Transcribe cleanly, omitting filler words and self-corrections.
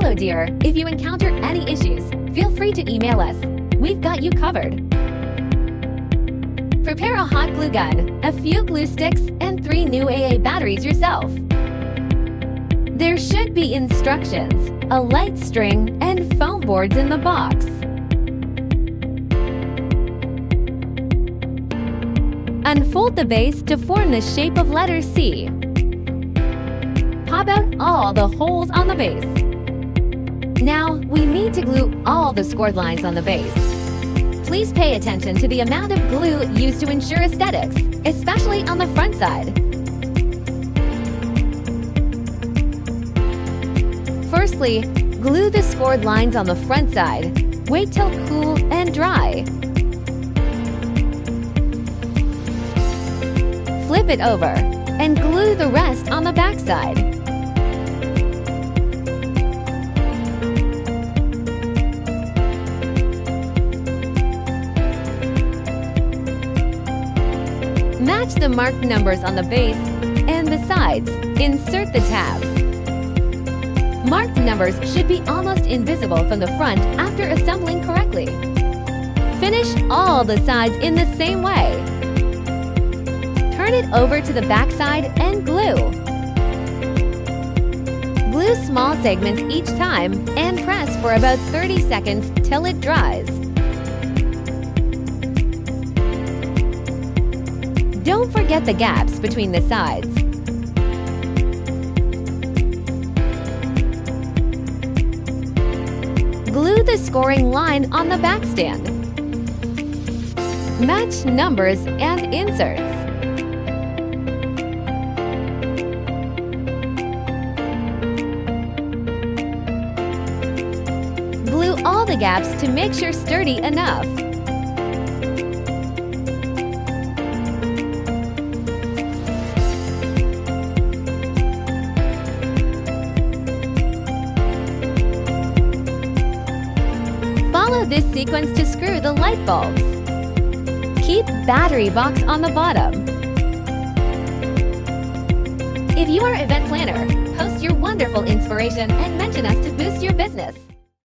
Hello dear, if you encounter any issues, feel free to email us. We've got you covered. Prepare a hot glue gun, a few glue sticks, and 3 new AA batteries yourself. There should be instructions, a light string, and foam boards in the box. Unfold the base to form the shape of letter C. Pop out all the holes on the base. Now, we need to glue all the scored lines on the base. Please pay attention to the amount of glue used to ensure aesthetics, especially on the front side. Firstly, glue the scored lines on the front side. Wait till cool and dry. Flip it over and glue the rest on the back side. Match the marked numbers on the base and the sides. Insert the tabs. Marked numbers should be almost invisible from the front after assembling correctly. Finish all the sides in the same way. Turn it over to the back side and glue. Glue small segments each time and press for about 30 seconds till it dries. Don't forget the gaps between the sides. Glue the scoring line on the back stand. Match numbers and inserts. Glue all the gaps to make sure sturdy enough. Follow this sequence to screw the light bulbs. Keep battery box on the bottom. If you are an event planner, post your wonderful inspiration and mention us to boost your business.